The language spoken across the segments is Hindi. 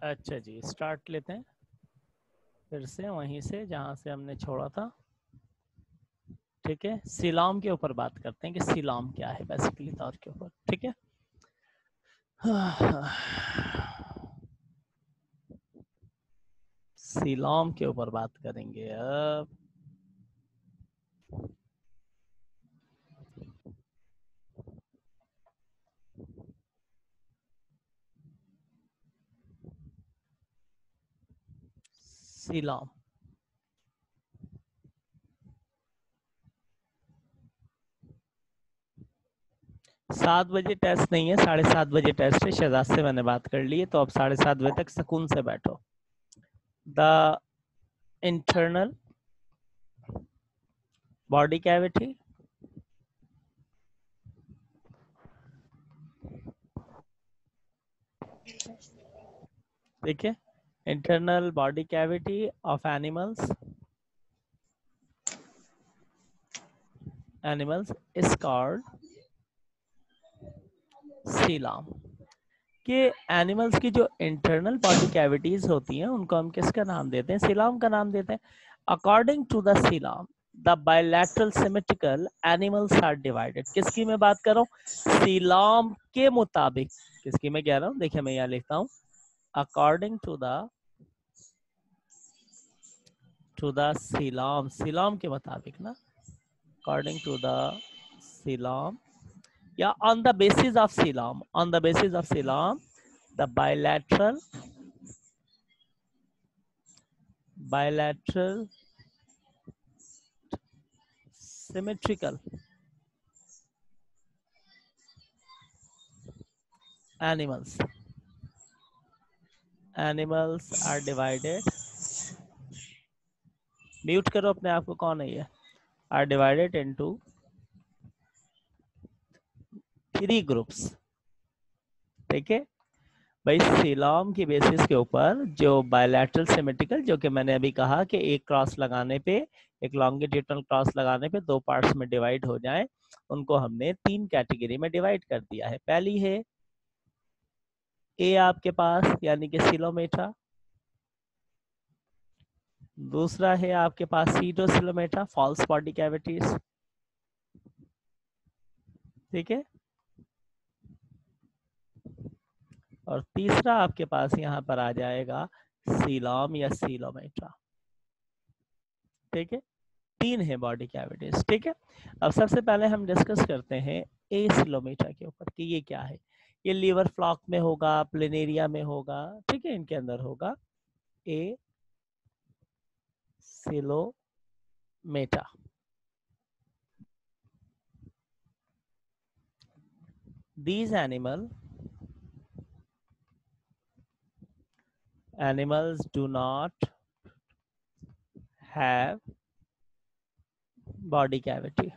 अच्छा जी, स्टार्ट लेते हैं फिर से वहीं से जहाँ से हमने छोड़ा था। ठीक है, सीलॉम के ऊपर बात करते हैं कि सीलॉम क्या है बेसिकली तौर के ऊपर। ठीक है, सीलॉम के ऊपर बात करेंगे अब। सीलॉम 7 बजे टेस्ट नहीं है, 7:30 बजे टेस्ट है। शहजाद से मैंने बात कर ली है, तो अब 7:30 बजे तक सुकून से बैठो। द इंटरनल बॉडी कैविटी देखिए, internal body cavity of animals is called coelom. कि एनिमल्स की जो इंटरनल बॉडी कैविटीज होती हैं उनको हम किसका नाम देते हैं? सीलॉम का नाम देते हैं। According to the coelom the bilateral symmetrical animals are divided. किसकी मैं बात कर रहा हूँ? सीलॉम के मुताबिक। किसकी मैं कह रहा हूँ? देखिए मैं यहाँ लिखता हूँ, अकॉर्डिंग टू द सीलॉम, सीलॉम के मुताबिक ना, अकॉर्डिंग टू द सीलॉम या on the basis of सीलॉम, on the basis of सीलॉम the bilateral symmetrical animals are divided, mute करो अपने आप को, कौन है ये? are divided into 3 groups. ठीक है भाई, सीलॉम की बेसिस के ऊपर जो बायलैटरल सिमेट्रिकल, जो कि मैंने अभी कहा कि एक क्रॉस लगाने पे, एक लॉन्गिट्यूडनल क्रॉस लगाने पे 2 पार्ट्स में डिवाइड हो जाए, उनको हमने 3 कैटेगरी में डिवाइड कर दिया है। पहली है ए आपके पास यानी कि सिलोमेटा, दूसरा है आपके पास सीटोसिलोमेटा, फॉल्स बॉडी कैविटीज। ठीक है, और तीसरा आपके पास यहाँ पर आ जाएगा सीलॉम या सीलोमेटा। ठीक है, 3 है बॉडी कैविटीज। ठीक है, अब सबसे पहले हम डिस्कस करते हैं ए सिलोमेटा के ऊपर कि ये क्या है। ये लीवर फ्लॉक में होगा, प्लेनेरिया में होगा, ठीक है, इनके अंदर होगा ए सिलोमेटा। These animals do not have body cavity।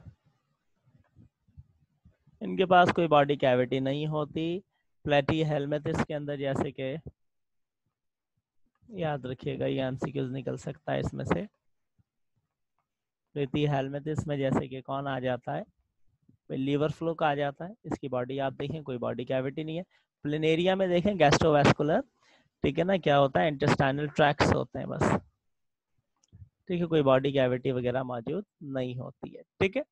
इनके पास कोई बॉडी कैविटी नहीं होती। प्लेटी हेलमेथिस के अंदर, जैसे कि याद रखिएगा ये एमसीक्यूज निकल सकता है इसमें से, प्लेटी हेलमेथिस में जैसे कि कौन आ जाता है? लीवर फ्लो का आ जाता है। इसकी बॉडी आप देखें, कोई बॉडी कैविटी नहीं है। प्लेनेरिया में देखें गैस्ट्रोवैस्कुलर, ठीक है ना, क्या होता है? इंटेस्टाइनल ट्रैक्ट्स होते हैं बस। ठीक है, कोई बॉडी कैविटी वगैरह मौजूद नहीं होती है। ठीक है,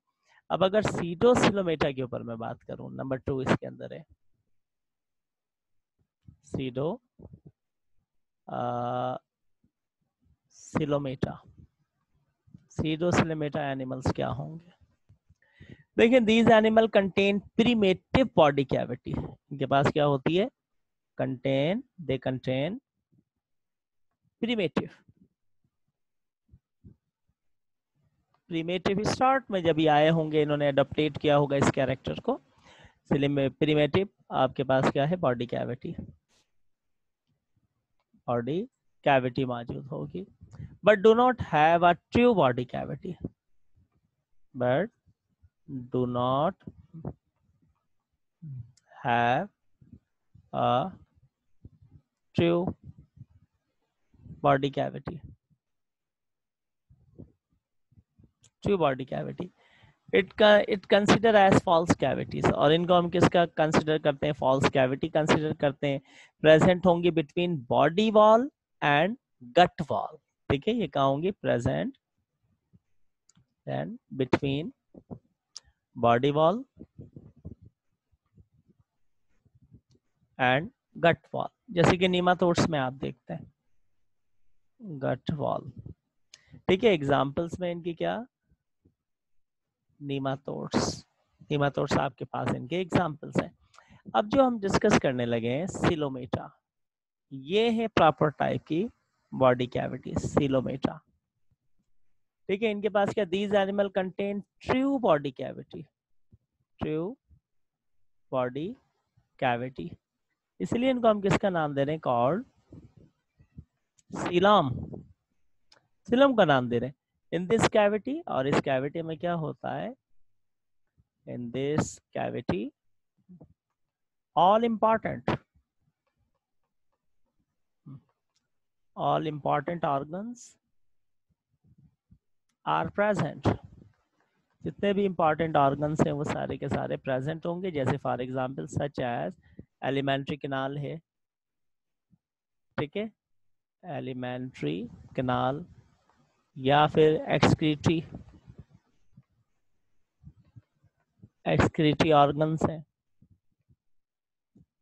अब अगर सीडोसिलोमेटा के ऊपर मैं बात करूं, नंबर 2 इसके अंदर है सीडो सिलोमेटा। सीडोसिलोमेटा एनिमल्स क्या होंगे? देखिए, these animal contain primitive body cavity. इनके पास क्या होती है? They contain primitive. Primitive start में जब ये आए होंगे, इन्होंने अडॉप्टेट किया होगा इस कैरेक्टर को। प्रीमेटिव आपके पास क्या है? बॉडी कैविटी, बॉडी कैविटी मौजूद होगी, but do not have a true body cavity, but do not have a true body cavity. True body cavity it consider as false cavities, और इनको हम किसका कंसिडर करते हैं, फॉल्स कैविटी कंसिडर करते हैं। प्रेजेंट होंगी between body wall and gut wall. ठीक है, ये कहा होंगी present and between body wall and gut wall, जैसे कि नीमाटोड्स में आप देखते हैं गट वॉल। ठीक है, एग्जांपल्स में इनकी क्या, नीमाटोड्स, नीमाटोड्स आपके पास इनके एग्जांपल्स हैं। अब जो हम डिस्कस करने लगे हैं सिलोमेटा, ये है प्रॉपर टाइप की बॉडी कैविटी सिलोमेटा। ठीक है, इनके पास क्या, these animal contain true body cavity, true body cavity, इसलिए इनको हम किसका नाम दे रहे हैं, कॉल्ड सीलम, सीलम का नाम दे रहे हैं। इन दिस कैविटी, और इस कैविटी में क्या होता है, in this cavity all important organs are present, जितने भी इंपॉर्टेंट ऑर्गन्स हैं वो सारे के सारे प्रेजेंट होंगे, जैसे for example such as alimentary canal है। ठीक है, एलिमेंट्री कैनाल, या फिर एक्सक्रीटरी ऑर्गन्स हैं,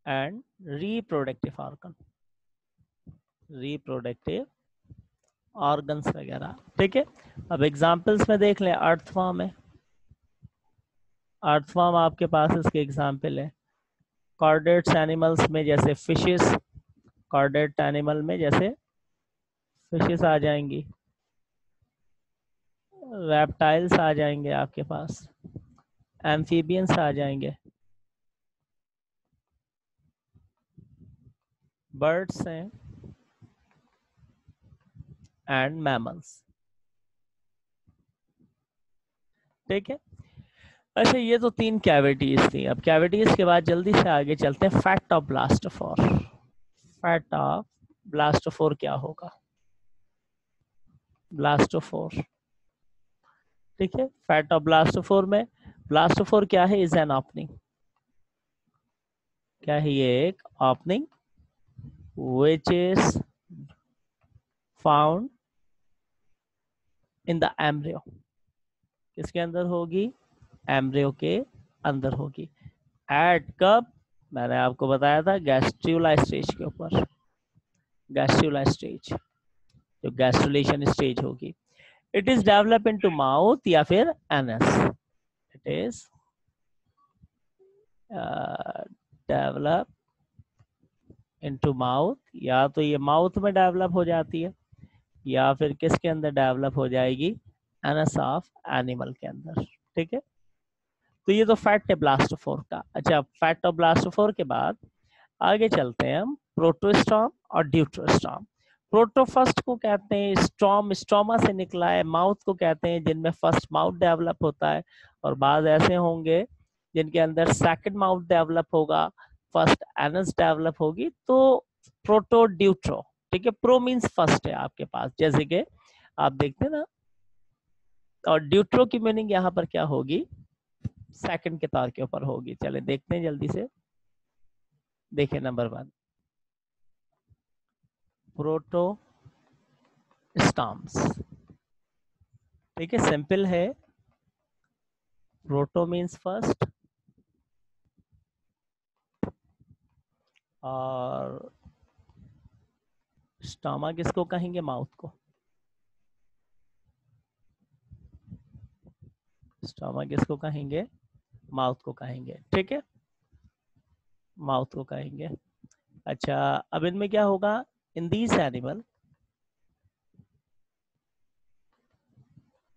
and reproductive organ, reproductive organs वगैरह। ठीक है, अब एग्जांपल्स में देख लें, अर्थवर्म है, अर्थवर्म आपके पास इसके एग्जाम्पल है। कॉर्डेट्स एनिमल्स में जैसे फिशेस, कॉर्डेट एनिमल में जैसे फिशेस आ जाएंगी, रेप्टाइल्स आ जाएंगे आपके पास, एम्फीबियंस आ जाएंगे, बर्ड्स हैं, एंड मैमल्स। ठीक है, अच्छा ये तो तीन कैविटीज थी। अब कैविटीज के बाद जल्दी से आगे चलते हैं, fat of blastophore. Fat of blastophore क्या होगा, ब्लास्टोफोर। ठीक है, फैट ऑफ ब्लास्टोफोर में, ब्लास्टोफोर क्या है, इज एन ओपनिंग, क्या है ये, एक opening which is found in the embryo, किसके अंदर होगी, एम्ब्रियो के अंदर होगी। एट कब, मैंने आपको बताया था गैस्ट्रूला स्टेज के ऊपर, गैस्ट्रूला स्टेज, जो गैस्ट्रुलेशन स्टेज होगी। It is develop into mouth या फिर anus, it is develop into mouth, या तो ये माउथ में डेवलप हो जाती है, या फिर किसके अंदर डेवलप हो जाएगी, एनस ऑफ एनिमल के अंदर। ठीक है, तो ये तो फैट है ब्लास्टोफोर का। अच्छा, फैट ऑफ ब्लास्टोफोर के बाद आगे चलते हैं हम, प्रोटोस्टॉम और ड्यूट्रोस्टॉम। प्रोटो फर्स्ट को कहते हैं स्टॉम, स्टोमा से निकला है, माउथ को कहते हैं जिनमें फर्स्ट माउथ डेवलप होता है, और बाद ऐसे होंगे जिनके अंदर सेकंड माउथ डेवलप होगा, फर्स्ट एनस डेवलप होगी, तो प्रोटो ड्यूट्रो। ठीक है, प्रो मीन्स फर्स्ट है आपके पास, जैसे कि आप देखते हैं ना, और ड्यूट्रो की मीनिंग यहाँ पर क्या होगी, सेकंड के तौर के ऊपर होगी। चले देखते हैं जल्दी से, देखिए नंबर 1, प्रोटो स्टॉम्स। ठीक है, सिंपल है, प्रोटो मीन्स फर्स्ट, और स्टोमा किसको कहेंगे, माउथ को, स्टोमा किसको कहेंगे, माउथ को कहेंगे। ठीक है, माउथ को कहेंगे। अच्छा, अब इनमें क्या होगा, इन दीज एनिमल,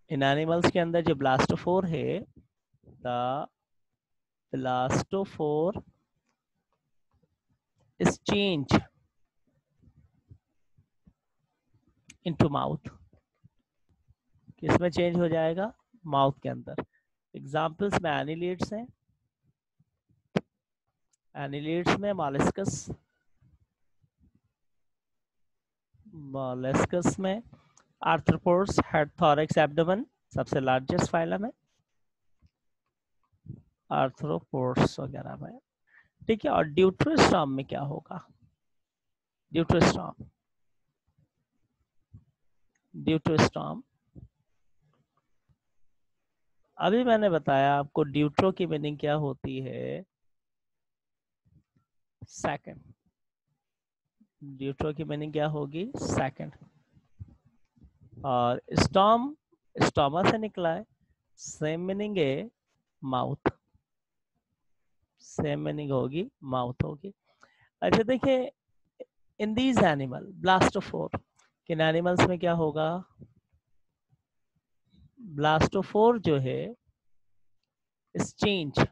इन एनिमल्स के अंदर जो ब्लास्टोफोर है, the blastopore is change into mouth, किसमें चेंज हो जाएगा, माउथ के अंदर। एग्जाम्पल्स में एनिलिड्स हैं, एनिलिड्स में मॉलस्कस, मॉलस्कस में आर्थ्रोपोड्स, हेड, थॉरैक्स, एब्डोमेन, सबसे लार्जेस्ट फाइलम है। आर्थ्रोपोड्स वगैरह में, ठीक है। और ड्यूटेरोस्टॉम में क्या होगा? ड्यूटेरोस्टॉम, ड्यूटेरोस्टॉम, अभी मैंने बताया आपको ड्यूट्रो की मीनिंग क्या होती है, सेकंड। ड्यूट्रो की मीनिंग क्या होगी? सेकंड। और स्टॉम, स्टोमा से निकला है, सेम मीनिंग है माउथ, सेम मीनिंग होगी माउथ होगी। अच्छा देखिए, इन दीज एनिमल ब्लास्टोफोर, किन एनिमल्स में क्या होगा? ब्लास्टोफोर जो है इज चेंज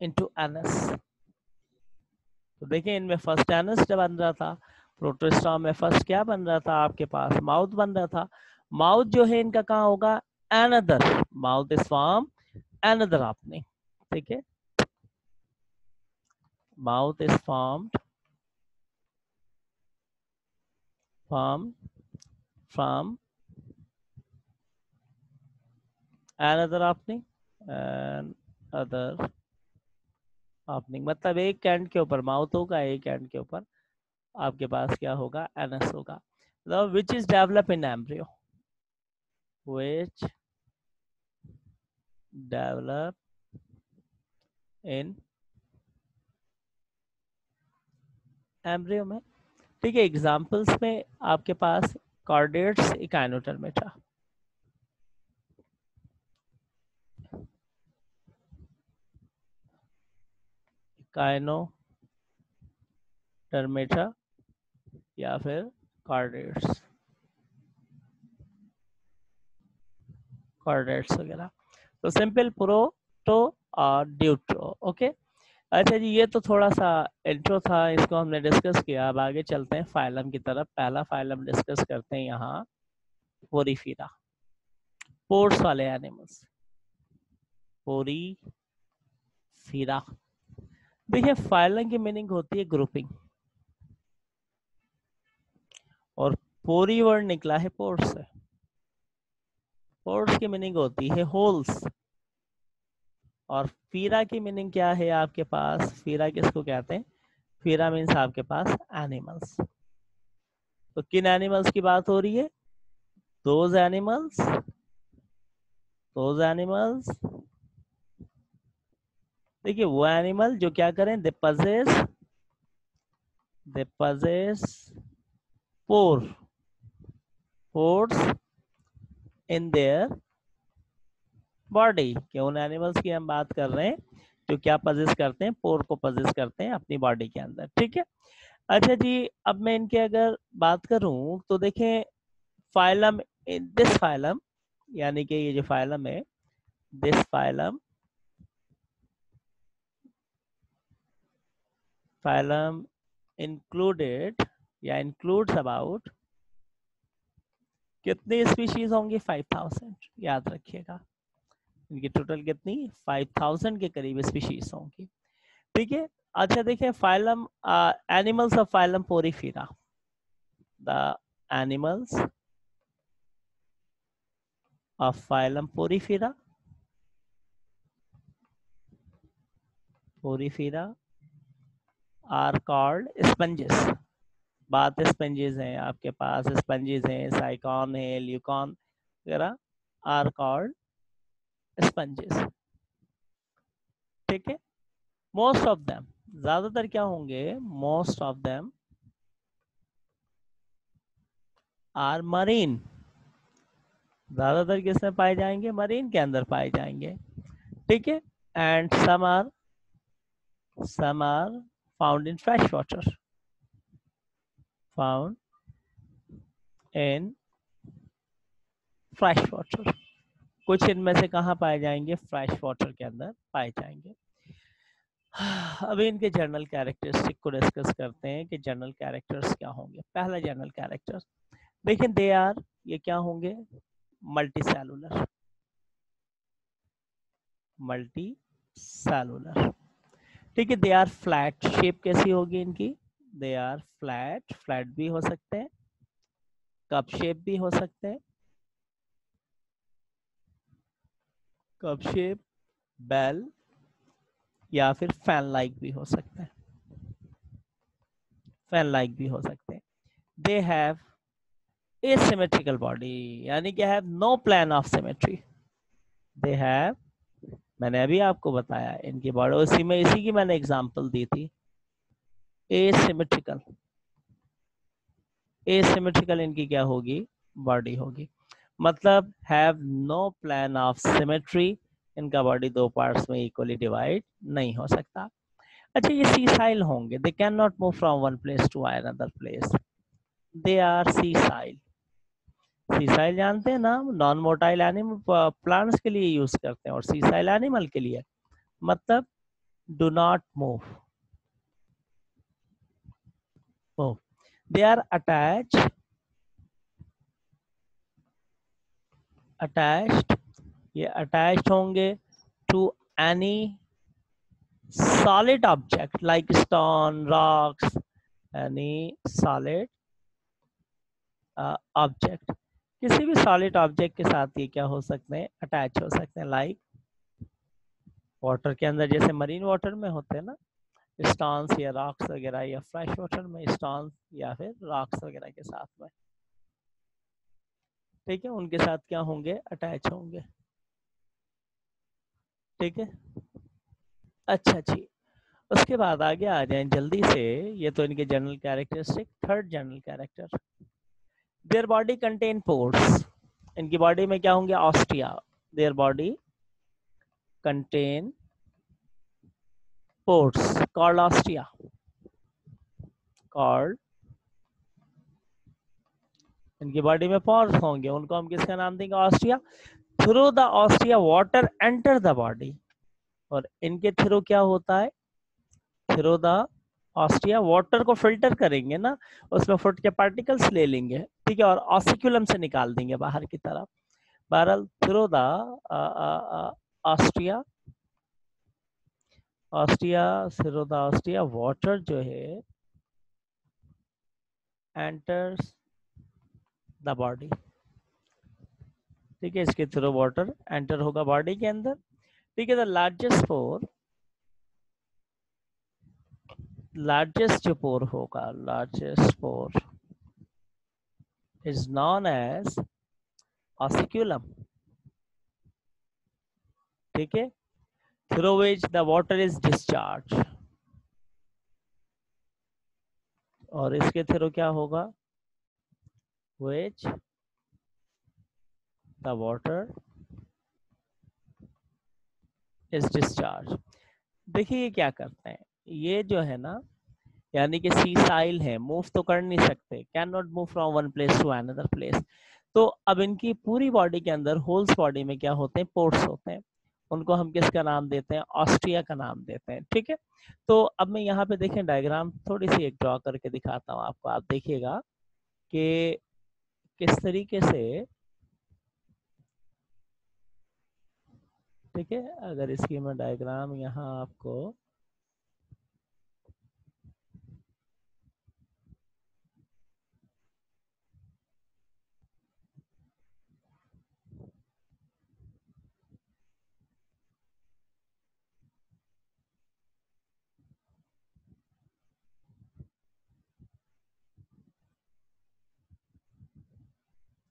इनटू एनस। तो देखिए इनमें फर्स्ट एनस बन रहा था, प्रोटोस्टॉम में फर्स्ट क्या बन रहा था आपके पास? माउथ बन रहा था। माउथ जो है इनका कहाँ होगा? Another, mouth is form another आपने, ठीक है। Mouth is formed from another आपने, अदर आपने, मतलब एक एंड के ऊपर माउथ होगा, एक एंड के ऊपर आपके पास क्या होगा? एनस होगा। मतलब which is develop in embryo, which develop in embryo में, ठीक है। एग्जाम्पल्स में आपके पास कॉर्डेट्स, इकाइनोटर्मेटा, इकाइनोटर्मेटा या फिर कॉर्डेट्स, कॉर्डेट्स वगैरह। तो सिंपल, प्रोटो और ड्यूट्रो, ओके। अच्छा जी, ये तो थोड़ा सा इंट्रो था, इसको हमने डिस्कस किया। अब आगे चलते हैं फाइलम की तरफ। पहला फाइलम डिस्कस करते हैं यहाँ, पोरीफीरा, पोर्स वाले एनिमल्स, पोरीफीरा। देखिए फाइलम की मीनिंग होती है ग्रुपिंग, और पोरी वर्ड निकला है पोर्स से। पोर्स की मीनिंग होती है होल्स, और फीरा की मीनिंग क्या है आपके पास? फीरा किसको कहते हैं? फीरा मीन्स आपके पास एनिमल्स। तो किन एनिमल्स की बात हो रही है? दोज एनिमल्स, दोज एनिमल्स, देखिए वो एनिमल जो क्या करें? They possess pores in their body, के उन एनिमल्स की हम बात कर रहे हैं जो क्या पजेस करते हैं? पोर को पजेस करते हैं अपनी बॉडी के अंदर, ठीक है। अच्छा जी, अब मैं इनके अगर बात करूं तो देखें फाइलम, दिस फाइलम, यानी कि ये जो फाइलम है, दिस फाइलम, फाइलम इंक्लूडेड या इंक्लूड्स अबाउट, कितनी स्पीशीज होंगी? 5000, याद रखिएगा। इनकी टोटल कितनी? 5000 के करीब स्पीशीज होंगी, ठीक है। अच्छा देखिए phylum, animals of phylum Porifera, the animals of phylum Porifera, Porifera are called sponges. बात स्पंजेस हैं आपके पास, स्पंजेस हैं, साइकॉन है, ल्यूकॉन वगैरह, आर कॉल्ड स्पंजेस, ठीक है। मोस्ट ऑफ देम, ज्यादातर क्या होंगे? Most of them are marine, ज्यादातर किसमें पाए जाएंगे? मरीन के अंदर पाए जाएंगे, ठीक है। And some are found in fresh water, found in fresh water, कुछ इनमें से कहाँ पाए जाएंगे? फ्रेश वाटर के अंदर पाए जाएंगे। अभी इनके जनरल कैरेक्टरिस्टिक को डिस्कस करते हैं कि जनरल कैरेक्टर्स क्या होंगे। पहला जनरल कैरेक्टर देखिए, दे आर, ये क्या होंगे? मल्टी सेलुलर, मल्टी सेलुलर, ठीक है। दे आर फ्लैट, शेप कैसी होगी इनकी? दे आर फ्लैट, फ्लैट भी हो सकते हैं, कप शेप भी हो सकते हैं, कप शेप, बेल या फिर फैन लाइक भी हो सकते हैं, फैन लाइक भी हो सकते हैं। दे हैव asymmetrical body, यानी कि have no plan of symmetry. They have, मैंने अभी आपको बताया इनकी बॉडी, उसी में इसी की मैंने एग्जांपल दी थी। एसिमेट्रिकल, एसिमेट्रिकल इनकी क्या होगी, बॉडी होगी। मतलब have no plan of symmetry, इनका बॉडी दो पार्ट्स में इक्वली डिवाइड नहीं हो सकता। अच्छा, ये सीसाइल होंगे, they can not move from one place to another place, they are sessile. Sessile जानते हैं ना, नॉन मोटाइल एनिमल प्लांट्स के लिए यूज करते हैं, और सीसाइल एनिमल के लिए मतलब do not move. They are attached, ये अटैच्ड होंगे to any solid object like stone, rocks, any solid object, किसी भी सॉलिड ऑब्जेक्ट के साथ ये क्या हो सकते हैं, अटैच हो सकते हैं। लाइक वाटर के अंदर जैसे मरीन वाटर में होते हैं ना स्टोन्स या रॉक्स वगैरह, या फ्रेश वाटर में स्टोन्स या फिर रॉक्स वगैरह के साथ में, ठीक है, उनके साथ क्या होंगे, अटैच होंगे। ठीक है, अच्छा जी, उसके बाद आगे आ जाएं जल्दी से। ये तो इनके general characteristic. Third general character, their body contain pores, इनकी बॉडी में क्या होंगे, ostia. Their body contain pores called ostia, called, इनकी बॉडी में पोर्स होंगे, उनको हम किसका नाम देंगे, ostia. Through the ostia water enter the body, और इनके थ्रू क्या होता है, थ्रू द ऑस्टिया वाटर को फिल्टर करेंगे ना, उसमें फुट के पार्टिकल्स ले लेंगे, ठीक है, और ऑसिक्यूलम से निकाल देंगे बाहर की तरफ। बहरहाल through the ostia, ostia, through the ostia water जो है एंटर्स द बॉडी, ठीक है, इसके थ्रू वाटर एंटर होगा बॉडी के अंदर, ठीक है। द लार्जेस्ट जो पोर होगा, largest pore is known as osculum, ठीक है, through which the water is discharge, और इसके थ्रू क्या होगा, which the water is discharge. देखिए ये क्या करते हैं, ये जो है ना, यानी कि सीसाइल है, मूव तो कर नहीं सकते, can not move from one place to another place. तो अब इनकी पूरी बॉडी के अंदर, होल्स बॉडी में क्या होते हैं, पोर्स होते हैं, उनको हम किसका नाम देते हैं, ऑस्ट्रिया का नाम देते हैं, ठीक है। तो अब मैं यहाँ पे देखें डायग्राम थोड़ी सी एक ड्रॉ करके दिखाता हूँ आपको, आप देखिएगा कि किस तरीके से, ठीक है, अगर इसकी मैं डायग्राम यहाँ आपको,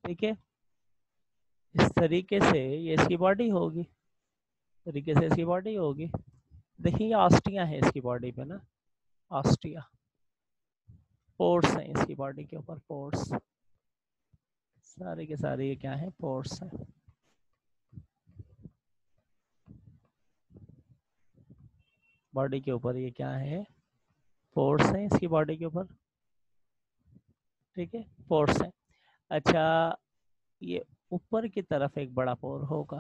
ठीक है, इस तरीके से ये इसकी बॉडी होगी, तरीके से इसकी बॉडी होगी। देखिए ये ऑस्टिया है इसकी बॉडी पे ना, ऑस्टिया, पोर्स हैं इसकी बॉडी के ऊपर, पोर्स, सारे के सारे ये क्या है, पोर्स हैं। बॉडी के ऊपर ये क्या है, पोर्स हैं इसकी बॉडी के ऊपर, ठीक है, पोर्स हैं। अच्छा, ये ऊपर की तरफ एक बड़ा पोर होगा,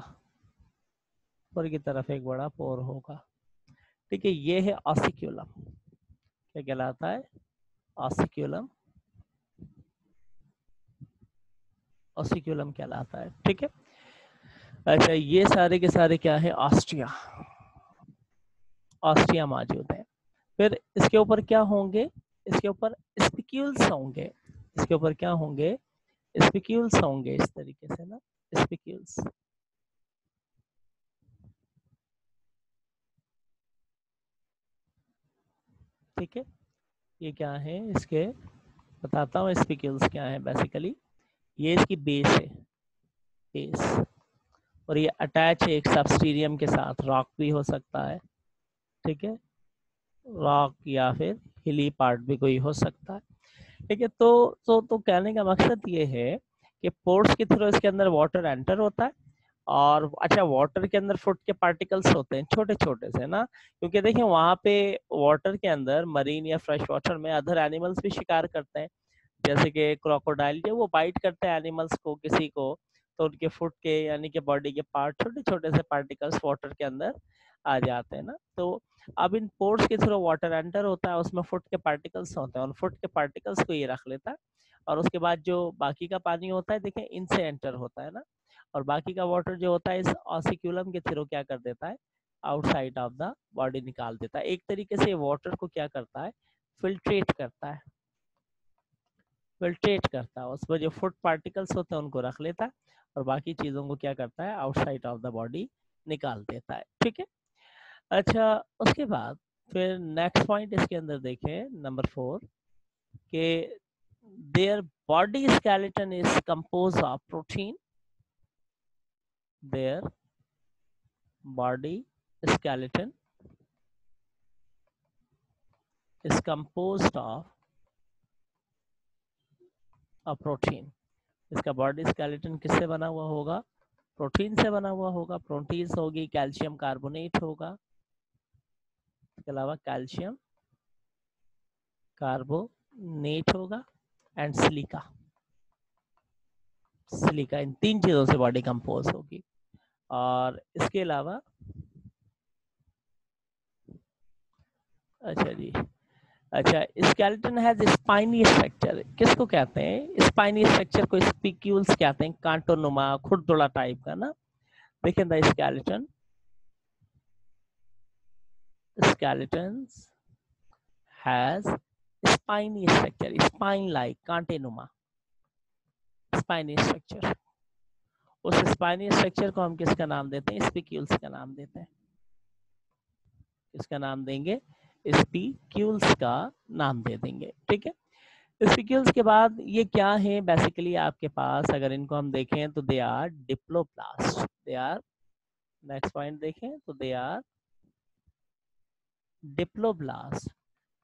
ऊपर की तरफ एक बड़ा पोर होगा, ठीक है, ये है ऑसिक्यूलम, क्या कहलाता है, ऑसिक्यूलम, ऑसिक्यूलम कहलाता है, ठीक है। अच्छा, ये सारे के सारे क्या है, ऑस्टिया, ऑस्टिया मौजूद है। फिर इसके ऊपर क्या होंगे, इसके ऊपर स्पिक्यूल्स होंगे, इसके ऊपर क्या होंगे, स्पिक्यूल्स होंगे, इस तरीके से ना, स्पिक्यूल्स, ठीक है, ये क्या है, इसके बताता हूँ स्पिक्यूल्स क्या है बेसिकली। ये इसकी बेस है, बेस, और ये अटैच है एक सबस्टीरियम के साथ, रॉक भी हो सकता है, ठीक है, रॉक या फिर हिली पार्ट भी कोई हो सकता है, ठीक है। तो कहने का मकसद ये है कि पोर्स के थ्रू इसके अंदर वाटर एंटर होता है, और अच्छा वाटर के अंदर फुट के पार्टिकल्स होते हैं छोटे छोटे से ना, क्योंकि देखिए वहाँ पे वाटर के अंदर मरीन या फ्रेश वाटर में अदर एनिमल्स भी शिकार करते हैं, जैसे कि क्रोकोडाइल जो वो बाइट करते हैं एनिमल्स को, किसी को, तो उनके फुट के यानी कि बॉडी के पार्ट छोटे छोटे से पार्टिकल्स वाटर के अंदर आ जाते हैं ना। तो अब इन पोर्स के थ्रू वाटर एंटर होता है, उसमें फुट के पार्टिकल्स होते हैं, और फुट के पार्टिकल्स को ये रख लेता है, और उसके बाद जो बाकी का पानी होता है देखिए इनसे एंटर होता है ना, और बाकी का वाटर जो होता है इस ऑसिक्यूलम के थ्रू क्या कर देता है, आउटसाइड ऑफ द बॉडी निकाल देता है। एक तरीके से वाटर को क्या करता है, फिल्ट्रेट करता है, फिल्ट्रेट करता है, उसमें जो फुड पार्टिकल्स होते हैं उनको रख लेता है, और बाकी चीज़ों को क्या करता है, आउटसाइड ऑफ द बॉडी निकाल देता है, ठीक है। अच्छा, उसके बाद फिर नेक्स्ट पॉइंट इसके अंदर देखें नंबर 4 के their body skeleton is compose of protein, their body skeleton is composed of a protein. इसका बॉडी स्केलेटन किससे बना हुआ होगा, प्रोटीन से बना हुआ होगा, प्रोटीन्स होगी, कैल्शियम कार्बोनेट होगा, इसके अलावा कैल्शियम कार्बोनेट होगा, एंड सिलिका, सिलिका, इन 3 चीजों से बॉडी कंपोज होगी। और इसके अलावा अच्छा जी, अच्छा, स्केलेटन हैज स्पाइनी स्ट्रक्चर, किसको कहते हैं, स्पाइनी स्ट्रक्चर को स्पिक्यूल्स कहते हैं, कांटोनुमा, खुरदुड़ा टाइप का ना। देखिए the skeleton, skeletons has spiny structure, spine like, कांटेनुमा स्पाइनी स्ट्रक्चर। उस स्पाइनी स्ट्रक्चर को हम किसका नाम देते हैं, स्पिक्यूल्स का नाम देते हैं, किसका नाम देंगे, स्पिक्यूल्स का नाम दे देंगे, ठीक है। स्पिक्यूल्स के बाद ये क्या है बेसिकली आपके पास, अगर इनको हम देखें तो they are diploblast, they are, next point देखें तो दे आर डिप्लोब्लास्ट।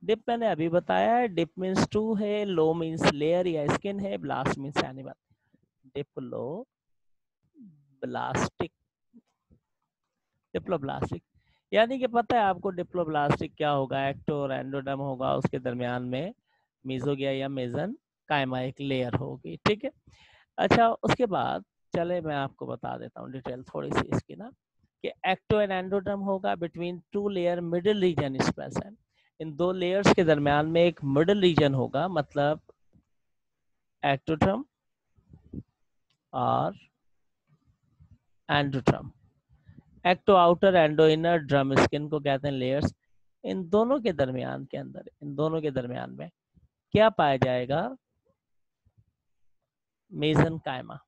डिप मैंने अभी बताया है, डिप मीन्स टू है, लो मीन्स लेयर या स्किन है, blast means animal, diplo blastic, diploblastic, यानी कि पता है आपको डिप्लोब्लास्टिक क्या होगा, एक्टो और एंडोडर्म होगा, उसके दरमियान में मीजोगिया या मेजन कायमा एक लेयर होगी, ठीक है। अच्छा, उसके बाद चले मैं आपको बता देता हूँ डिटेल थोड़ी सी इसकी ना, कि एक्टो एंड एंडोडर्म होगा, between 2 layer middle region is present, इन 2 लेयर्स के दरमियान में एक मिडिल रीजन होगा, मतलब एक्टोडर्म और endoderm, ecto outer, endo inner, derm skin को कहते हैं लेयर्स। इन दोनों के दरमियान के अंदर, इन दोनों के दरमियान में क्या पाया जाएगा, मेजन कायमा,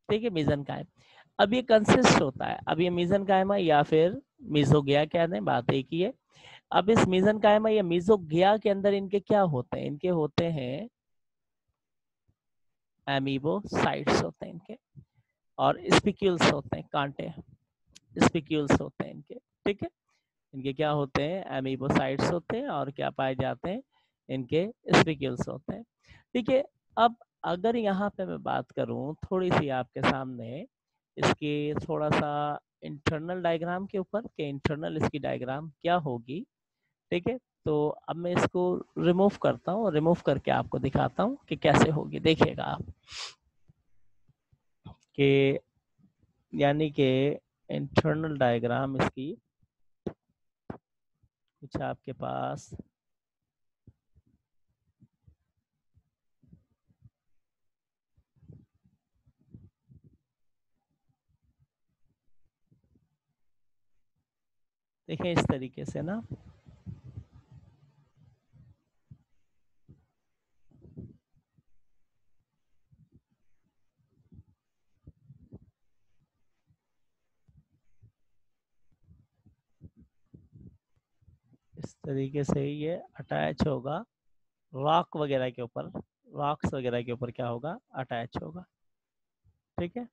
ठीक है, मेजन कायम। अब ये कंसिस्ट होता है, अब ये मेजन कायमा या फिर मीजोगिया कहते हैं, बात एक ही है। अब इस मेजन कायमा या मीजोगिया के अंदर इनके क्या होते हैं, इनके होते हैं एमीबोसाइट्स होते हैं इनके, और स्पिक्यूल्स होते हैं, कांटे, स्पिक्यूल्स होते हैं इनके, ठीक है। इनके क्या होते हैं, एमीबोसाइट्स होते हैं, और क्या पाए जाते हैं, इनके स्पिक्यूल्स होते हैं, ठीक है। अब अगर यहाँ पे मैं बात करूँ थोड़ी सी आपके सामने इसके थोड़ा सा इंटरनल डायग्राम के ऊपर, कि इंटरनल इसकी डायग्राम क्या होगी, ठीक है। तो अब मैं इसको रिमूव करता हूँ, रिमूव करके आपको दिखाता हूँ कि कैसे होगी, देखिएगा आप, कि यानी कि इंटरनल डायग्राम इसकी कुछ आपके पास देखें इस तरीके से ना, इस तरीके से ये अटैच होगा रॉक वगैरह के ऊपर, रॉक्स वगैरह के ऊपर क्या होगा, अटैच होगा। ठीक है,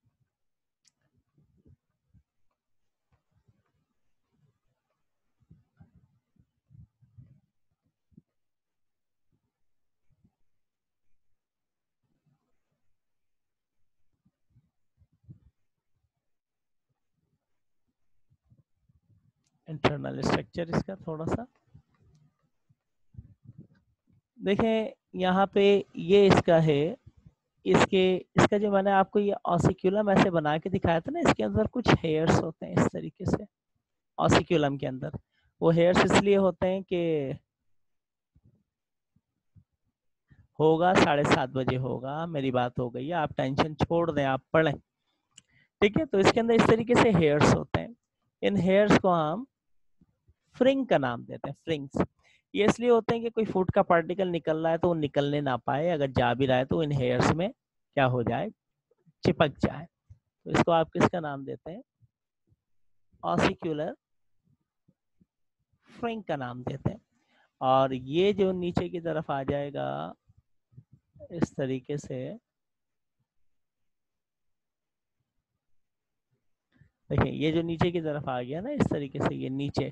इंटरनल स्ट्रक्चर इसका थोड़ा सा देखें यहाँ पे, ये इसका है, इसके इसका जो मैंने आपको ये ऑसिक्यूलम ऐसे बना के दिखाया था ना, इसके अंदर कुछ हेयर्स होते हैं इस तरीके से ऑसिक्यूलम के अंदर। वो हेयर्स इसलिए होते हैं कि होगा 7:30 बजे होगा, मेरी बात हो गई है, आप टेंशन छोड़ दें, आप पढ़ें। ठीक है, तो इसके अंदर इस तरीके से हेयर्स होते हैं, इन हेयर्स को हम फ्रिंग का नाम देते हैं, फ्रिंग्स। ये इसलिए होते हैं कि कोई फूड का पार्टिकल निकल रहा है तो वो निकलने ना पाए, अगर जा भी रहा है तो इन हेयर्स में क्या हो जाए, चिपक जाए। तो इसको आप किसका नाम देते हैं, ऑसिक्यूलर फ्रिंग का नाम देते हैं। और ये जो नीचे की तरफ आ जाएगा इस तरीके से, देखिए ये जो नीचे की तरफ आ गया ना इस तरीके से, ये नीचे,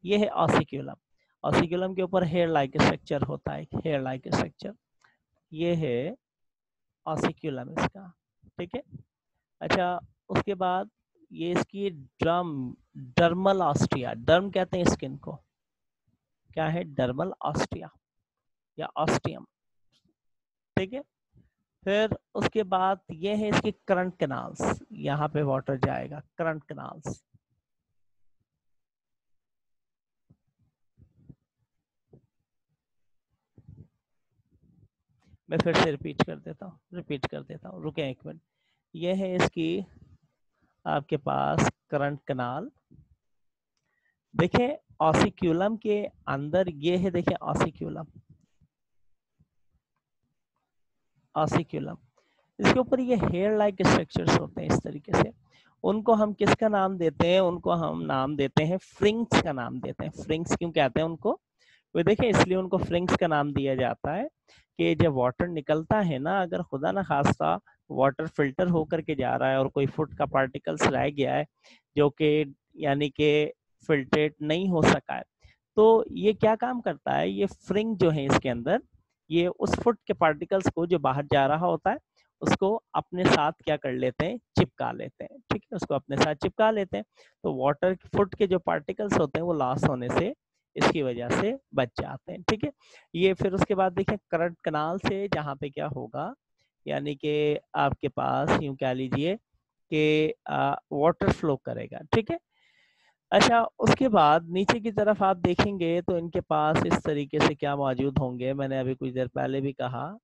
ये है ऑसिक्यूलम। ऑसिक्यूलम के ऊपर हेयर लाइक स्ट्रक्चर होता है, हेयर लाइक स्ट्रक्चर, ये है ऑसिक्यूलम इसका। ठीक है, अच्छा उसके बाद ये इसकी ड्रम, डर्मल ऑस्टिया, डर्म कहते हैं स्किन को, क्या है, डर्मल ऑस्टिया या ऑस्टियम। ठीक है, फिर उसके बाद ये है इसकी करंट कैनाल्स, यहाँ पे वाटर जाएगा, करंट कैनाल्स। मैं फिर से रिपीट कर देता हूँ, रुके एक मिनट। ये है इसकी आपके पास करंट कैनाल, देखें ऑसिक्यूलम के अंदर ये है, देखें ऑसिक्यूलम, ऑसिक्यूलम, इसके ऊपर ये हेयर लाइक स्ट्रक्चर्स होते हैं इस तरीके से। उनको हम किसका नाम देते हैं, उनको हम नाम देते हैं फ्रिंग्स का नाम देते हैं। फ्रिंग्स क्यों कहते हैं उनको, वो देखें इसलिए उनको फ्रिंग्स का नाम दिया जाता है कि जब वाटर निकलता है ना, अगर खुदा ना खास्ता वाटर फिल्टर होकर के जा रहा है और कोई फुट का पार्टिकल्स रह गया है जो कि यानी कि फिल्ट्रेट नहीं हो सका है, तो ये क्या काम करता है, ये फ्रिंग जो है इसके अंदर, ये उस फुट के पार्टिकल्स को जो बाहर जा रहा होता है उसको अपने साथ क्या कर लेते हैं, चिपका लेते हैं। ठीक है, उसको अपने साथ चिपका लेते हैं, तो वाटर फुट के जो पार्टिकल्स होते हैं वो लॉस होने से इसकी वजह से बच जाते हैं। ठीक है, ये फिर उसके बाद देखिए करंट कनाल से जहाँ पे क्या होगा, यानी कि आपके पास यूं कह लीजिए कि वाटर फ्लो करेगा। ठीक है, अच्छा उसके बाद नीचे की तरफ आप देखेंगे तो इनके पास इस तरीके से क्या मौजूद होंगे, मैंने अभी कुछ देर पहले भी कहा,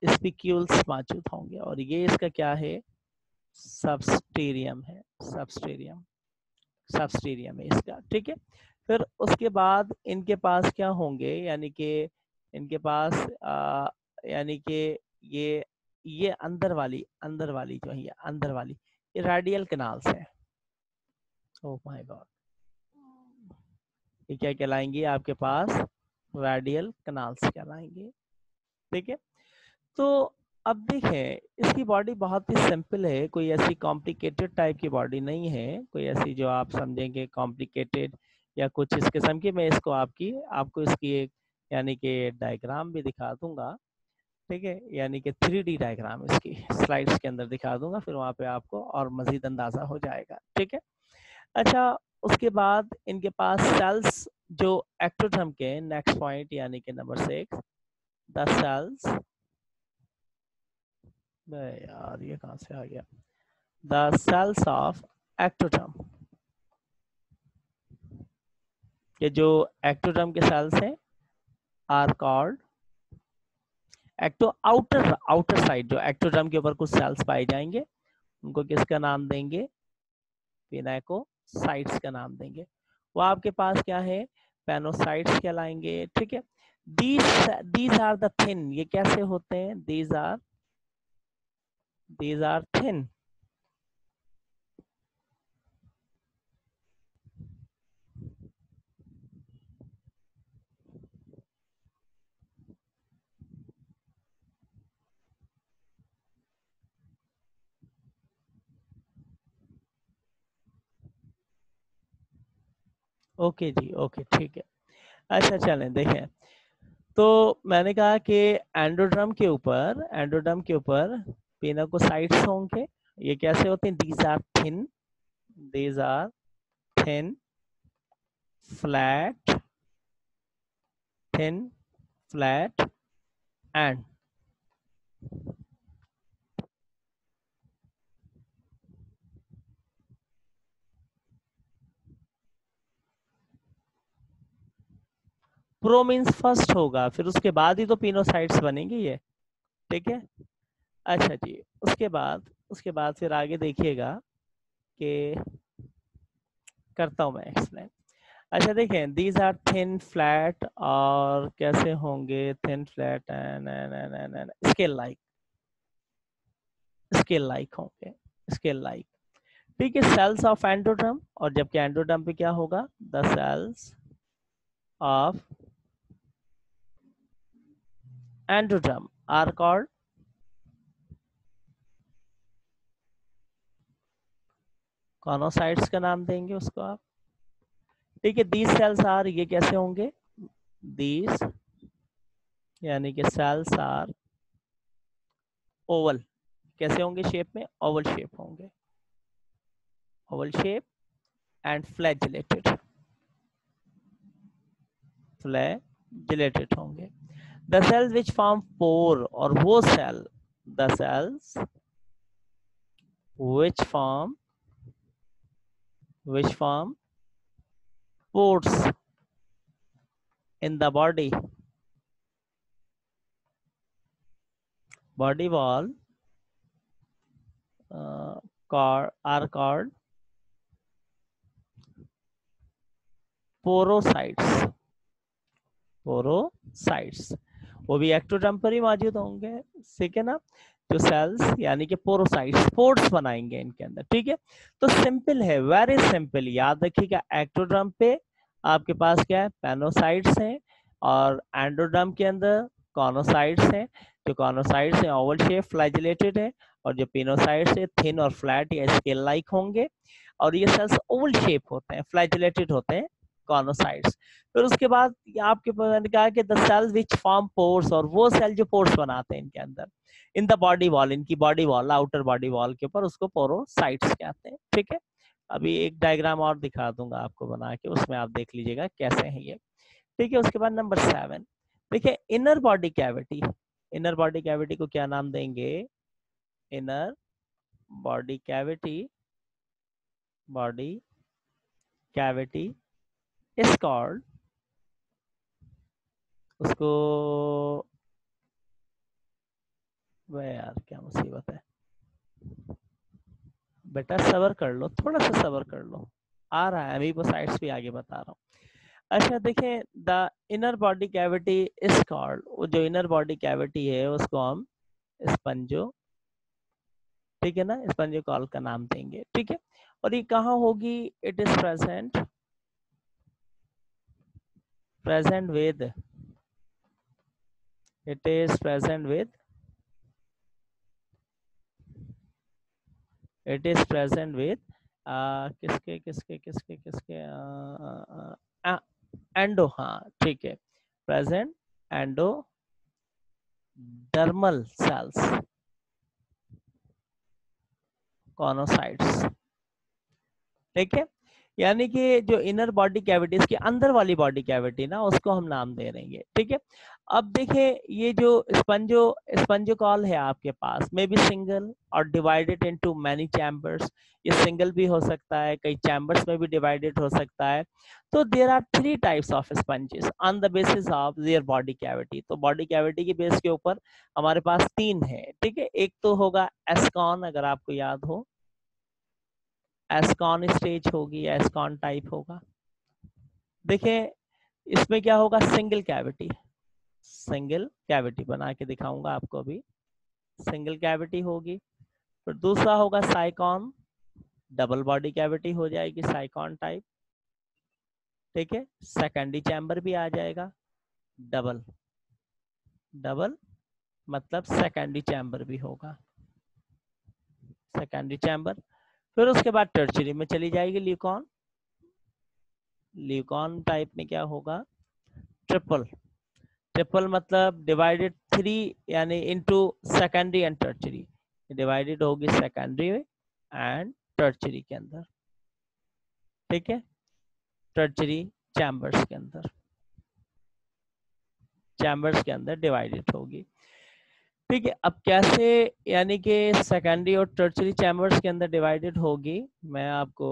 स्पिक्यूल्स मौजूद होंगे, और ये इसका क्या है, सबस्टेरियम है, सबस्टेरियम, सबस्टेरियम है इसका। ठीक है, फिर उसके बाद इनके पास क्या होंगे, यानी कि इनके पास यानी कि ये अंदर वाली जो है, ये अंदर वाली, ये रेडियल कैनाल्स है। ओह माय गॉड, ये क्या कहलाएंगे आपके पास, रेडियल कैनाल्स कहलाएंगे। ठीक है, तो अब देखें इसकी बॉडी बहुत ही सिंपल है, कोई ऐसी कॉम्प्लिकेटेड टाइप की बॉडी नहीं है, कोई ऐसी जो आप समझेंगे कॉम्प्लिकेटेड या कुछ इस किस्म की। मैं इसको आपको इसकी एक यानी कि डायग्राम भी दिखा दूंगा। ठीक है, यानी कि 3D डायग्राम इसकी स्लाइड्स के अंदर दिखा दूंगा, फिर वहाँ पे आपको और मजीद अंदाजा हो जाएगा। ठीक है, अच्छा उसके बाद इनके पास सेल्स जो एक्टोडर्म के, नेक्स्ट पॉइंट यानी कि नंबर 6, द सेल्स, यार ये कहाँ से आ गया, द सेल्स ऑफ एक्टोडर्म, ये जो एक्टोडर्म के सेल्स हैं are called ecto, outer side जो एक्टोडर्म के ऊपर कुछ सेल्स पाए जाएंगे उनको किसका नाम देंगे, पिनाकोसाइट्स का नाम देंगे। वो आपके पास क्या है, पेनोसाइट्स कहलाएंगे। ठीक है, दीज आर द थिन, ये कैसे होते हैं, दीज आर थिन, ओके जी, ओके, ठीक है। अच्छा चलें देखें, तो मैंने कहा कि एंडोड्रम के ऊपर पिनोकोसाइट्स होंगे। ये कैसे होते हैं? These are thin flat thin flat and pro means first होगा, फिर उसके बाद ही तो पिनोसाइट्स बनेंगे ये, ठीक है। अच्छा जी, उसके बाद फिर आगे देखिएगा कि करता हूँ मैं एक्सप्लेन। अच्छा देखें, दीज आर थिन फ्लैट, और कैसे होंगे? Thin flat and scale like होंगे, स्केल लाइक, ठीक है। सेल्स ऑफ एंडोड्रम, और जबकि एंडोड्रम पे क्या होगा? The cells of endoderm are called, choanocytes का नाम देंगे उसको आप, ठीक है। दीज सेल्स आर, ये कैसे होंगे? दीज यानी कि सेल्स आर ओवल, कैसे होंगे? शेप में ओवल शेप होंगे, ओवल शेप एंड फ्लैजिलेटेड होंगे। The cells which form pore, और वो cell, the cells which form pores in the body wall are called porocytes, porocytes, वो भी एक्टोडर्म पर ही मौजूद होंगे, ठीक है ना। जो सेल्स यानी कि पोरोसाइट्स पोर्स बनाएंगे इनके अंदर, ठीक है। तो सिंपल है, वेरी सिंपल, याद रखिएगा। एक्टोडर्म पे आपके पास क्या है? पेनोसाइट्स हैं, और एंडोडर्म के अंदर कॉनोसाइट्स हैं। जो कॉनोसाइट्स हैं ओवल शेप फ्लैजिलेटेड है, और जो पिनोसाइट्स है थिन और फ्लैट या स्केल लाइक होंगे, और ये सेल्स ओवल शेप होते हैं, फ्लैजिलेटेड होते हैं, कॉनोसाइट्स। फिर उसके बाद आपके मैंने कहा कि the cell which form pores, और वो सेल जो पोर्स बनाते हैं इनके अंदर, इन द बॉडी वॉल, इनकी body wall, outer body wall के ऊपर, उसको पोरोसाइट्स कहते हैं, ठीक है। अभी एक डायग्राम और दिखा दूंगा आपको बना के, उसमें आप देख लीजिएगा कैसे है ये, ठीक है। उसके बाद नंबर 7 देखिए, inner body cavity. Inner body cavity को क्या नाम देंगे? Inner body cavity is called, उसको, वह यार क्या मुसीबत है, बेटा सबर कर लो, थोड़ा सा सबर कर लो, आ रहा है, अमीबोसाइट्स भी आगे बता रहा हूँ। अच्छा देखें, the inner body cavity is called, वो जो इनर बॉडी कैविटी है उसको हम स्पंजो, ठीक है ना, स्पंजो कॉल का नाम देंगे, ठीक है। और ये कहाँ होगी? It is present with it is present with it is present with किसके किसके किसके किसके एंडो, हाँ ठीक है, प्रेजेंट एंडो डर्मल सेल्स, कॉनोसाइट्स, ठीक है। यानी कि जो इनर बॉडी कैविटी, इसके अंदर वाली बॉडी कैविटी ना, उसको हम नाम दे देंगे, ठीक है। अब देखिए, ये जो स्पंजोकॉल है आपके पास, मे बी सिंगल और डिवाइडेड इनटू मैनी चैम्बर्स, ये सिंगल भी हो सकता है, कई चैम्बर्स में भी डिवाइडेड हो सकता है। तो there are 3 types of sponges on the basis of their body cavity. तो बॉडी कैविटी के बेस के ऊपर हमारे पास 3 है, ठीक है। एक तो होगा एस्कॉन, अगर आपको याद हो, एस्कॉन स्टेज होगी, एस्कॉन टाइप होगा। देखिए, इसमें क्या होगा? सिंगल कैविटी बना के दिखाऊंगा आपको अभी, सिंगल कैविटी होगी। फिर दूसरा होगा साइकॉन, डबल बॉडी कैविटी हो जाएगी, साइकॉन टाइप, ठीक है। सेकेंडरी चैम्बर भी आ जाएगा, डबल डबल मतलब सेकेंडरी चैम्बर भी होगा, सेकेंडरी चैम्बर। फिर उसके बाद टर्चरी में चली जाएगी ल्यूकॉन, ल्यूकॉन टाइप में क्या होगा, ट्रिपल। ट्रिपल मतलब डिवाइडेड 3 यानी into secondary and tertiary, divided होगी सेकेंडरी एंड टर्चरी के अंदर, ठीक है, टर्चरी चैम्बर्स के अंदर, चैम्बर्स के अंदर डिवाइडेड होगी, ठीक है। अब कैसे यानी कि सेकेंडरी और टर्चरी चैम्बर्स के अंदर डिवाइडेड होगी, मैं आपको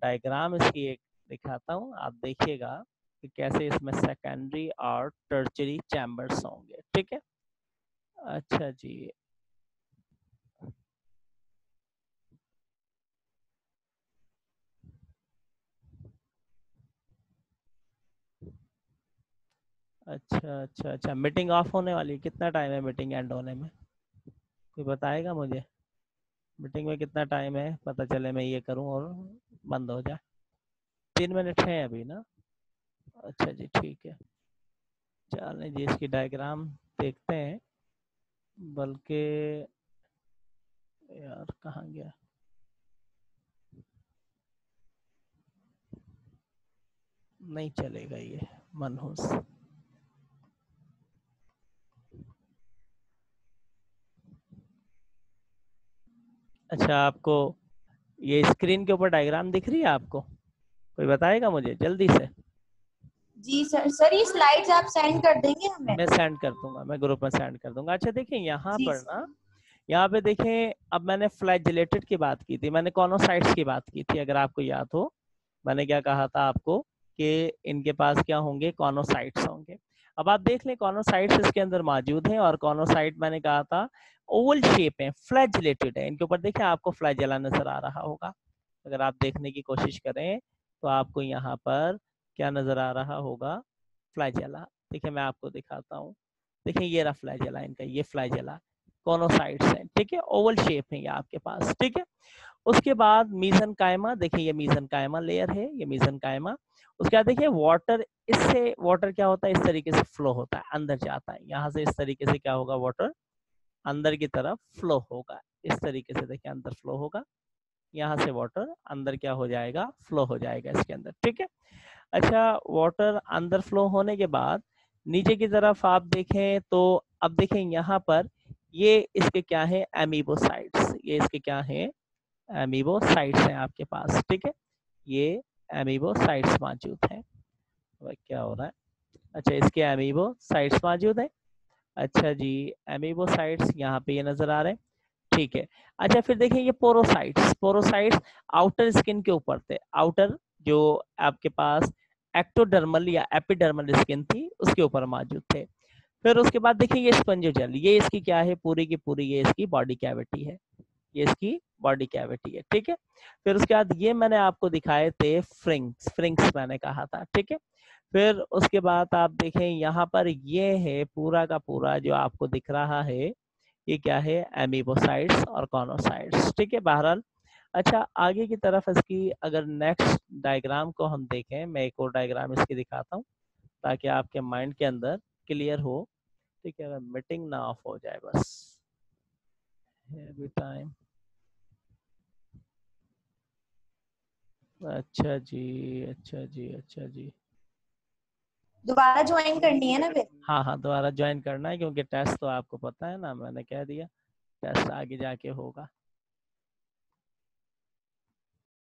डायग्राम इसकी एक दिखाता हूँ, आप देखिएगा कि कैसे इसमें सेकेंडरी और टर्चरी चैम्बर्स होंगे, ठीक है। अच्छा जी, अच्छा अच्छा अच्छा, मीटिंग ऑफ होने वाली, कितना टाइम है मीटिंग एंड होने में, कोई बताएगा मुझे, मीटिंग में कितना टाइम है, पता चले मैं ये करूं और बंद हो जाए। 3 मिनट है अभी ना, अच्छा जी ठीक है, चलें जी इसकी डायग्राम देखते हैं, बल्कि यार कहाँ गया, नहीं चलेगा ये मनहूस। अच्छा, आपको ये स्क्रीन के ऊपर डायग्राम दिख रही है आपको, कोई बताएगा मुझे जल्दी से। जी सर, सर ये स्लाइड्स आप सेंड कर देंगे हमें? मैं सेंड कर दूंगा, मैं ग्रुप में सेंड कर दूंगा। अच्छा देखिए यहाँ जी पर ना, यहाँ पे देखें, अब मैंने फ्लैजेलेटेड की बात की थी, मैंने कॉनोसाइट्स की बात की थी, अगर आपको याद हो, मैंने क्या कहा था आपको कि इनके पास क्या होंगे, कॉनोसाइट्स होंगे। अब आप देख लें कॉनोसाइट्स इसके अंदर मौजूद हैं, और कॉनोसाइट मैंने कहा था ओवल शेप है, फ्लैजेलेटेड है, इनके ऊपर देखिए आपको फ्लैजेला नजर आ रहा होगा, अगर आप देखने की कोशिश करें तो आपको यहाँ पर क्या नजर आ रहा होगा, फ्लैजेला। देखिए मैं आपको दिखाता हूँ, देखिए ये रहा फ्लैजेला इनका, ये फ्लैजेला कॉनोसाइट्स हैं, ठीक है, ओवल शेप है ये आपके पास, ठीक है। उसके बाद मीजन कायमा, देखिए ये मीजन कायमा लेयर है, ये मीजन कायमा। उसके बाद देखिए वाटर, इससे वाटर क्या होता है, इस तरीके से फ्लो होता है, अंदर जाता है, यहाँ से इस तरीके से क्या होगा, वाटर अंदर की तरफ फ्लो होगा, इस तरीके से देखिए अंदर फ्लो होगा, यहाँ से वाटर अंदर क्या हो जाएगा, फ्लो हो जाएगा इसके अंदर, ठीक है। अच्छा, वाटर अंदर फ्लो होने के बाद नीचे की तरफ आप देखें तो अब देखें यहाँ पर ये इसके क्या है, एमीबोसाइट्स, ये इसके क्या है, एमीबोसाइट्स हैं आपके पास, ठीक है, ये एमीबोसाइट्स मौजूद हैं। क्या हो रहा है, अच्छा इसके एमीबोसाइट्स मौजूद है, अच्छा जी, एमीबोसाइट्स यहाँ पे ये नजर आ रहे हैं, ठीक है। अच्छा फिर देखिए ये पोरोसाइट्स, पोरोसाइट्स आउटर स्किन के ऊपर थे, आउटर जो आपके पास एक्टोडर्मल या एपिडर्मल स्किन थी उसके ऊपर मौजूद थे। फिर उसके बाद देखिए ये स्पंजोजेल, ये इसकी क्या है, पूरी की पूरी ये इसकी बॉडी कैविटी है, ये इसकी बॉडी कैविटी है, ठीक है। फिर उसके बाद ये मैंने आपको दिखाए थे फ्रिंक्स, फ्रिंक्स मैंने कहा था, ठीक है। फिर उसके बाद आप देखें यहाँ पर ये है पूरा का पूरा जो आपको दिख रहा है, ये क्या है, एमीबोसाइट्स और कॉनोसाइट्स, ठीक है, बहरहाल। अच्छा आगे की तरफ इसकी अगर नेक्स्ट डायग्राम को हम देखें, मैं एक और डायग्राम इसकी दिखाता हूँ ताकि आपके माइंड के अंदर क्लियर हो, ठीक है, अगर मीटिंग ना ऑफ हो जाए बस, एवरी टाइम। अच्छा जी, अच्छा जी, अच्छा जी, दोबारा ज्वाइन करनी है ना फिर? हाँ हाँ दोबारा ज्वाइन करना है, क्योंकि टेस्ट तो आपको पता है ना, मैंने कह दिया टेस्ट आगे जाके होगा।